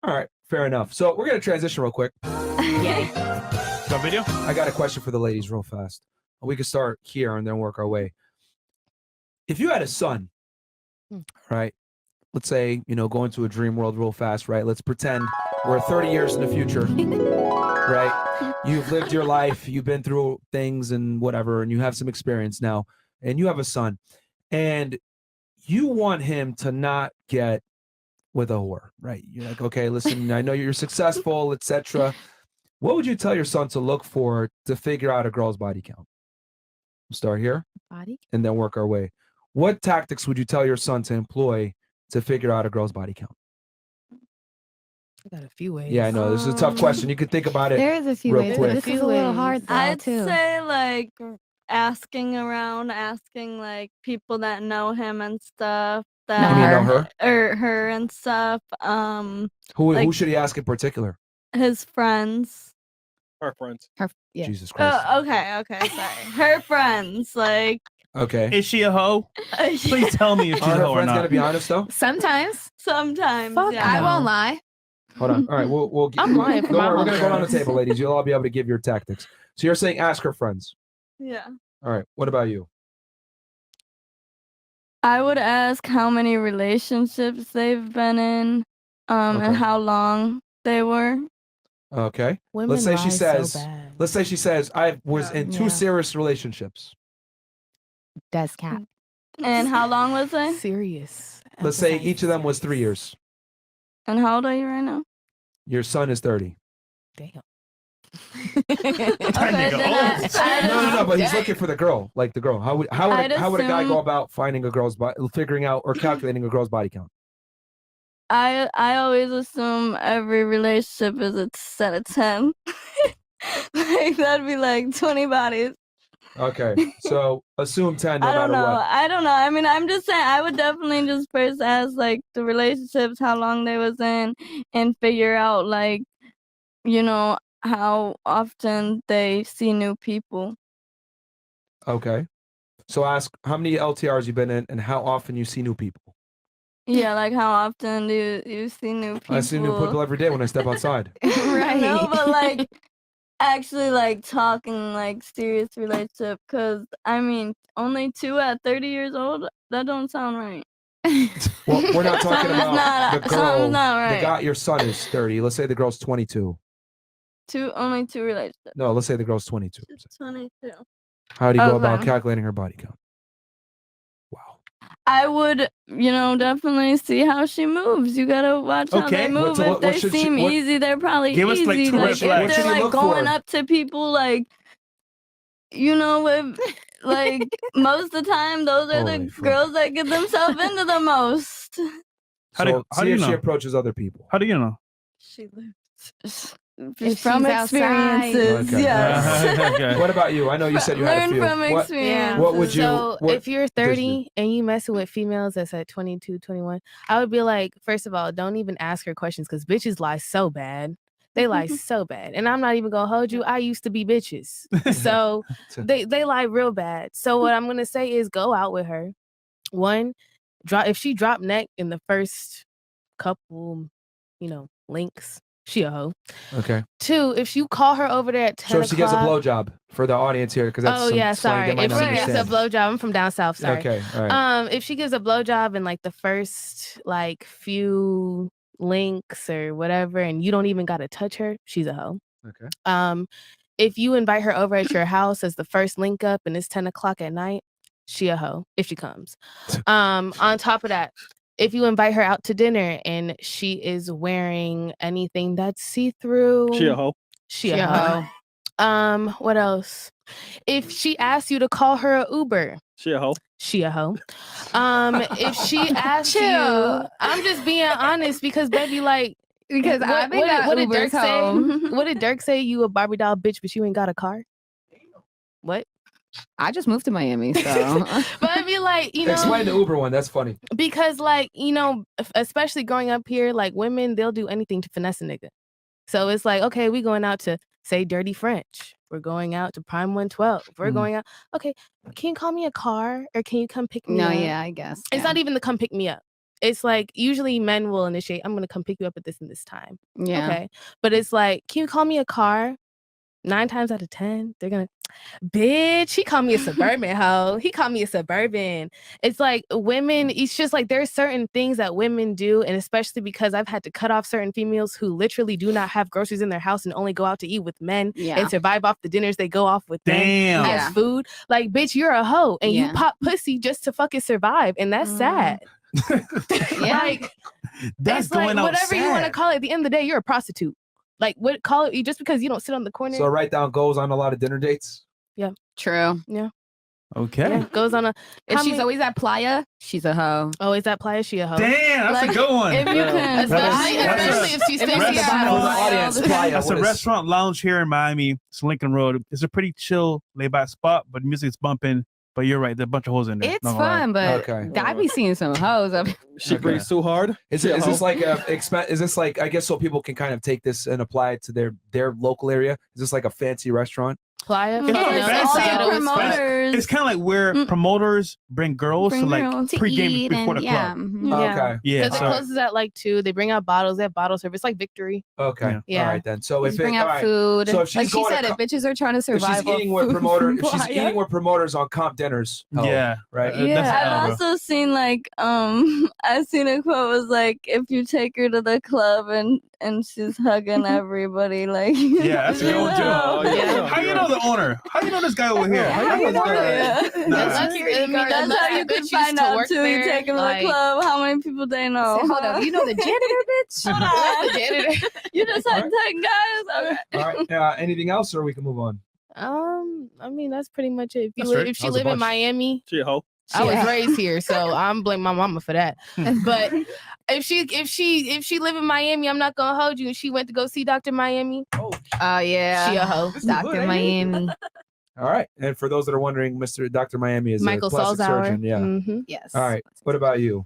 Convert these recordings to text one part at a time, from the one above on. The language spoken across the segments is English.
All right, fair enough. So we're gonna transition real quick. Yay. Got video? I got a question for the ladies real fast. We can start here and then work our way. If you had a son, right? Let's say, go into a dream world real fast, right? Let's pretend we're 30 years in the future, right? You've lived your life, you've been through things and whatever, and you have some experience now, and you have a son, and you want him to not get with a whore, right? You're like, okay, listen, I know you're successful, etc. What would you tell your son to look for to figure out a girl's body count? We'll start here Body? and then work our way. What tactics would you tell your son to employ to figure out a girl's body count? I got a few ways. Yeah, I know. This is a tough question. You can think about it. There is a few real ways, quick. but this is a little hard though, I'd too. say like asking around, asking like people that know him and stuff. You mean know her? Or her and stuff. Who like should he ask in particular? his friends. Her friends. Yeah. Jesus Christ. Okay, sorry. Her friends, like. Okay. Is she a hoe? Please tell me if she's Are a her hoe or friends not. gonna be honest though? Sometimes. Sometimes, Fuck, yeah. I won't lie. Hold on. All right, we'll get, I'm lying for don't my worry, we're gonna go down the homegirls. table, ladies. You'll all be able to give your tactics. So you're saying ask her friends. Yeah. All right. What about you? I would ask how many relationships they've been in, Okay. and how long they were. Okay. Women let's say she lie says. so bad. Let's say she says I was in two Yeah. serious relationships. That's cap. And how long was they? Serious. Let's say Emphasize each of them was 3 serious. years. And how old are you right now? Your son is 30. Damn. Okay, nigga then old. No, but he's looking for the girl, like the girl. How would I'd a guy go assume- about finding a girl's body, figuring out or calculating a girl's body count? I always assume every relationship is a set of 10. Like that'd be like 20 bodies. Okay, so assume 10 no I don't matter know. what. I don't know. I mean, I'm just saying I would definitely just first ask like the relationships, how long they was in, and figure out like, how often they see new people. Okay, so ask how many LTRs you've been in and how often you see new people. Yeah, like how often do you see new people? I see new people every day when I step outside. Right. No, but like actually like talking like serious relationship, because I mean only 2 at 30 years old, that don't sound right. Well, we're not talking Something's about not- the girl. something's not The right. guy, your son is 30. Let's say the girl's 22. Only two relationships. No, let's say the girl's 22. 22. How do you go about Okay. calculating her body count? Wow. I would, definitely see how she moves. You gotta watch how Okay. they move. What If they should she- seem what- easy, they're probably Give us, easy. like, 2 red if flags. What should they're you like look going for? up to people, like, with like most of the time, those are Holy the fuck. girls that get themselves into the most. How do So you- how see do you if she know? approaches other people. How do you know? She lives If from she's outside. experiences. Okay. Yes. Okay. What about you? I know you said you had a Learn few. from What, experience. what would you? So what if you're 30 and you messing with females that's at 22, 21, I would be like, first of all, don't even ask her questions because bitches lie so bad. They lie so bad. And I'm not even gonna hold you. I used to be bitches. So they lie real bad. So what I'm gonna say is go out with her. One, if she drop neck in the first couple, links, she a hoe. Okay. 2, if you call her over there at 10 So if she gets a o'clock- blowjob for the audience here, because that's Oh some yeah, slang sorry. they might If not she gives a understand. blowjob, I'm from down south. Sorry. Okay. All right. If she gives a blowjob in like the first like few links or whatever, and you don't even gotta touch her, she's a hoe. Okay. If you invite her over at your house as the first link up and it's 10 o'clock at night, she a hoe if she comes. On top of that, if you invite her out to dinner and she is wearing anything that's see-through, She a hoe. she a hoe. What else? If she asks you to call her a Uber, She a hoe. she a hoe. If she asks you, Chill. I'm just being honest because baby, like, Because I've been what did Dirk Ubers home. say? What did Dirk say? You a Barbie doll bitch, but you ain't got a car. What? I just moved to Miami, so But I mean, like, Explain the Uber one. That's funny. because like, especially growing up here, like women, they'll do anything to finesse a nigga. So it's like, okay, we going out to say Dirty French. We're going out to Prime 112. We're Mhm. going out. Okay, can you call me a car or can you come pick me no, up? yeah, I guess. It's not even the come pick me up. it's like usually men will initiate, I'm gonna come pick you up at this and this time. Yeah. Okay. But it's like, can you call me a car? 9 times out of 10, they're gonna, bitch, he called me a suburban hoe. He called me a suburban. It's like women, it's just like there's certain things that women do, and especially because I've had to cut off certain females who literally do not have groceries in their house and only go out to eat with men Yeah. and survive off the dinners they go off with men Damn. as Yeah. food. Like, bitch, you're a hoe and Yeah. you pop pussy just to fucking survive, and that's sad. Yeah. Like, That's it's like going out whatever you want to sad. call it. At the end of the day, you're a prostitute. Like, what call it just because you don't sit on the corner? So write down goes on a lot of dinner dates. True. Okay. Yeah, goes on a. If How she's many- always at Playa, she's a hoe. Oh, is that Playa? She a hoe? Damn, that's Like, a good one. If you Yeah. can, Especially, That's a- especially if she's if still it's in a Seattle. For the Playa, audience, all the Playa, That's a what is- restaurant lounge here in Miami. It's Lincoln Road. It's a pretty chill, laid back spot, but music's bumping. But you're right, there's a bunch of holes in there. It's not gonna lie. fun, but Okay. I be seeing some hoes up. She Okay. breathes too hard. Is this like is this like, I guess so people can kind of take this and apply it to their local area? Is this like a fancy restaurant? Playa. It's not No, fancy, that's all Seattle. the It's fun. promoters. It's kind of like where Mm. promoters bring girls Bring to like girls to pregame eat before and the yeah. club. mhm. Yeah. Okay. Yeah, Because it so closes at like 2. They bring out bottles. They have bottle service, like Victory. Okay. Yeah. Yeah. All right then. So Just if bring it, out all right. food. So if she's like she going to said, if co- bitches are trying to If survive, she's eating with promoters on comp dinners. Oh, yeah, right. that's Yeah. an L, I've bro. also seen like I've seen a quote was like, if you take her to the club and she's hugging everybody, like Yeah, that's a good one too. know. Yeah. How you know the owner? How you know this guy over here? How you know this guy? Yeah. Nah. That's That's how you can find out too. You take them to the club, how many people they know. Say, hold up, you know the janitor, bitch? Hold on. The janitor. You just had 10 guys. Okay. All right. Anything else, or we can move on? I mean, that's pretty much it. That's right. If she That was a live in bunch. Miami, She a hoe. I was Yeah. raised here, so I'm blaming my mama for that. But if she live in Miami, I'm not gonna hold you. And she went to go see Dr. Miami. Oh, Oh yeah. She a hoe. This is good, Dr. ain't it? Miami. all right. And for those that are wondering, Dr. Miami is Michael a plastic Salzauer. surgeon. Yeah. Mhm. Yes. All right. What about you?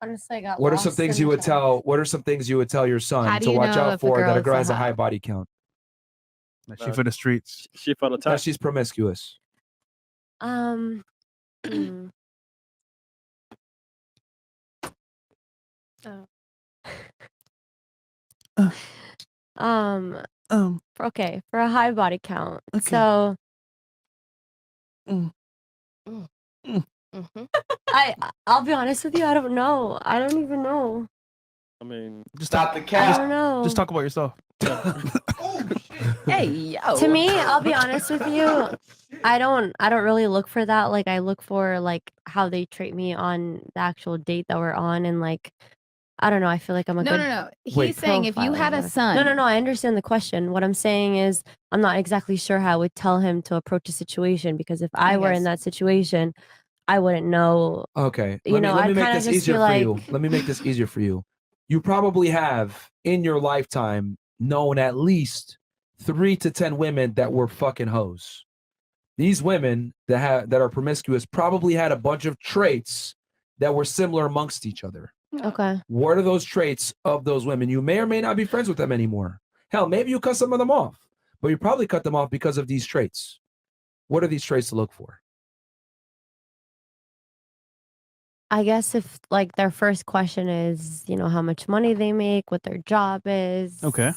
Honestly, I got What are some lost things in you the would chat. tell? What are some things you would tell your son How do to you watch know out if a for that a girl's girl a has a hoe? high body count? She for the streets. She for the That time. she's promiscuous. Hmm. Um. Okay, for a high body count. Okay. So Mhm. I'll be honest with you. I don't know. I don't even know. I mean, Just stop the I don't know. just talk about yourself. Hey, yo. To me, I'll be honest with you. I don't really look for that. Like I look for like how they treat me on the actual date that we're on, and like I don't know. I feel like I'm a No, good. no, no. He's Wait. saying if you profiler, had a whatever. son. No. I understand the question. What I'm saying is, I'm not exactly sure how I would tell him to approach a situation, because if I were in guess. that situation, I wouldn't know. Okay. You know, let me I'd make kinda this just easier feel for you. like- Let me make this easier for you. You probably have in your lifetime known at least 3 to 10 women that were fucking hoes. These women that are promiscuous probably had a bunch of traits that were similar amongst each other. Okay. What are those traits of those women? You may or may not be friends with them anymore. Hell, maybe you cut some of them off, but you probably cut them off because of these traits. What are these traits to look for? I guess if like their first question is, you know, how much money they make, what their job is. Okay.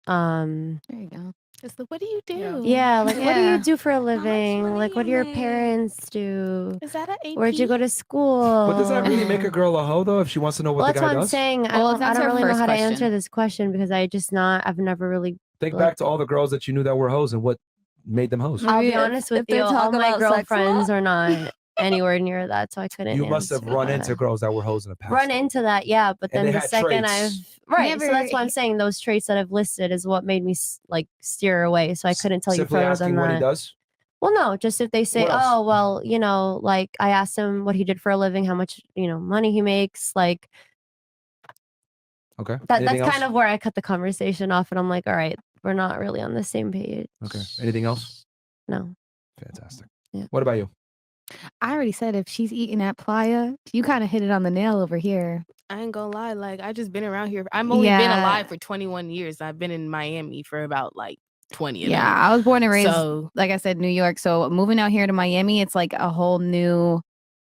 There you go. It's like, what do you do? Yeah, like what do Yeah. you do for a living? money Like what do you your make? parents do? Is that an AP? Where'd you go to school? But does that really make a girl a hoe though? If she wants to know what Well, the that's guy what I'm does? saying. Well, I that's don't her really know first how to question. answer this question because I've never really. Think like- back to all the girls that you knew that were hoes and what made them hoes. I'll be Maybe if- honest with if they you, all talk my about sex a girlfriends lot. are not anywhere near that, so I couldn't. You must have answer run that. into girls that were hoes in the past. Run into that, yeah. But And then they the had second traits. so that's Never- why I'm saying those traits that I've listed is what made me like steer away. So I couldn't tell you Simply further asking than what he that. does. Well, no, just if they say, What else? oh, well, you know, like I asked him what he did for a living, how much, you know, money he makes, like Okay. that's Anything else? kind of where I cut the conversation off, and I'm like, all right, we're not really on the same page. Okay. Anything else? No. Fantastic. Yeah. What about you? I already said if she's eating at Playa, you kind of hit it on the nail over here. I ain't gonna lie, like I just been around here. I've only been Yeah. alive for 21 years. I've been in Miami for about like 20 of Yeah, them. I was born and raised, So like I said, New York. So moving out here to Miami, it's like a whole new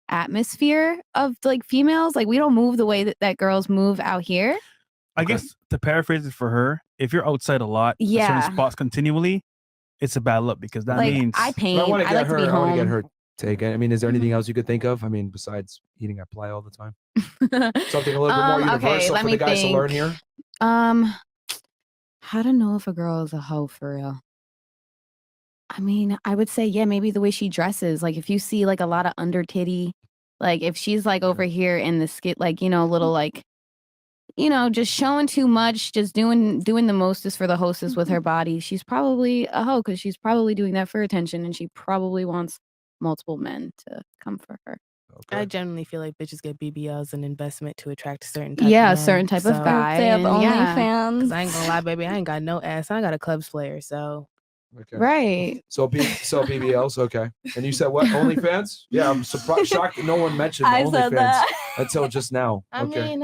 atmosphere of like females. Like we don't move the way that girls move out here. I Okay. guess to paraphrase it for her, if you're outside a lot, at Yeah. certain spots continually, it's a bad look because that Like means I But paint. I want I to get like her. to be I want to get home. her take. I mean, is there anything else you could think of? I mean, besides eating at Playa all the time, something a little bit more universal okay, let for me the guys to learn think. here. How to know if a girl is a hoe for real? I mean, I would say, yeah, maybe the way she dresses. Like if you see like a lot of under titty, like if she's like over here in the skit, like, you know, little like, you know, just showing too much, just doing the mostest for the hostess with her body, she's probably a hoe because she's probably doing that for attention and she probably wants multiple men to come for her. I Okay. genuinely feel like bitches get BBL as an investment to attract a certain type Yeah, a of men. certain type of So- guy. If they have and yeah, OnlyFans. Cause I ain't gonna lie, baby, I ain't got no ass. I got a clubs player, so Okay. right. So BBLs. Okay. And you said what? OnlyFans? Yeah, I'm surprised, shocked that no one mentioned I said OnlyFans that. until just now. I Okay. mean,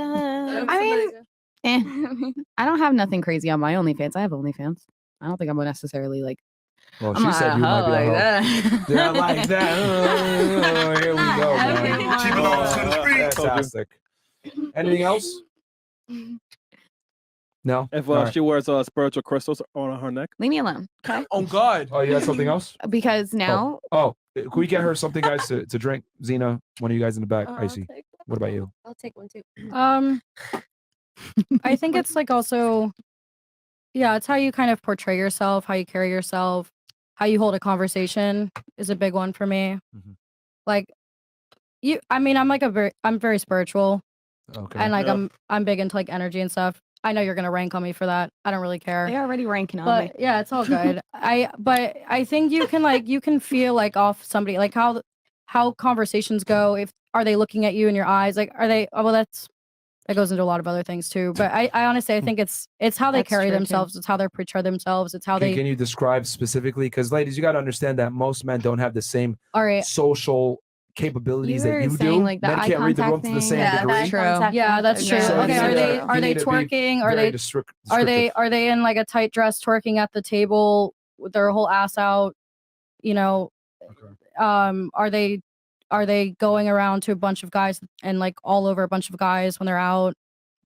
Eh, I don't have nothing crazy on my OnlyFans. I have OnlyFans. I don't think I'm necessarily like. Well, I'm she said you might be a hoe. that. Yeah, like that. Here we go, man. Everyone. She belongs to the streets. Fantastic. Anything else? No. If All right. she wears spiritual crystals on her neck. Leave me alone, okay? oh God. Oh, you had something else? Because now Oh, can we get her something, guys, to drink? Xena, one of you guys in the back. I see. What about you? I'll take one too. I think it's like also, yeah, it's how you kind of portray yourself, how you carry yourself, how you hold a conversation is a big one for me. Mhm. Like I mean, I'm very spiritual Okay. and like Yeah. I'm big into like energy and stuff. I know you're gonna rank on me for that. I don't really care. they're already ranking on me. But yeah, it's all good. But I think you can feel like off somebody, like how conversations go. If are they looking at you in your eyes? Like are they? Oh, well, that goes into a lot of other things too. But I honestly I think it's how they That's carry true, too. themselves. It's how they portray themselves. It's how Can you describe specifically? Because, ladies, you got to understand that most men don't have the same all right. social capabilities You that were you saying, do. like, the Men eye can't read the room contact to the thing. same Yeah, degree. that's true. Yeah, that's true. Yeah. Okay, So you need are they to be twerking? Are very they descriptive. are they in like a tight dress twerking at the table with their whole ass out? You know, Okay. are they going around to a bunch of guys and like all over a bunch of guys when they're out?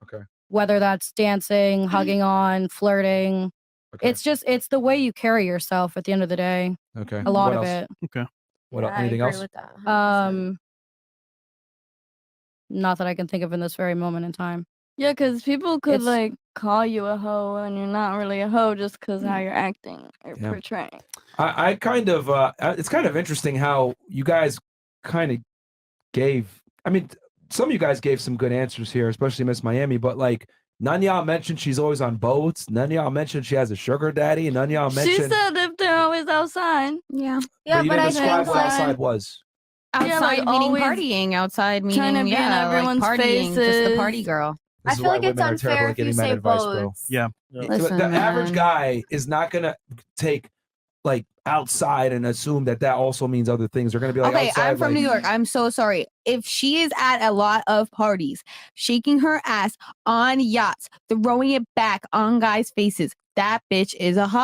Okay. Whether that's dancing, hugging on, flirting. Okay. It's the way you carry yourself at the end of the day. Okay. A lot What of else? it. What else? I Anything agree else? with that. 100%. Not that I can think of in this very moment in time. Yeah, because people could It's- like call you a hoe and you're not really a hoe just because how you're acting or Yeah. portraying. I kind of it's kind of interesting how you guys kind of gave. I mean, some of you guys gave some good answers here, especially Miss Miami. But like, none of y'all mentioned she's always on boats. None of y'all mentioned she has a sugar daddy. None of y'all She mentioned. said if they're always outside. Yeah. Yeah, but you but didn't I describe think what like outside was. Outside Yeah, like, meaning always partying. Outside trying to meaning be in yeah, like everyone's partying. Just the party faces. girl. This I is feel why like it's women are terrible unfair at if you getting men say advice, bro. both. Yeah. Listen, The average man. guy is not gonna take like outside and assume that also means other things. They're gonna be like, Okay, outside, I'm from like, New York. I'm so sorry. If she is at a lot of parties, shaking her ass on yachts, throwing it back on guys' faces, that bitch is a hoe.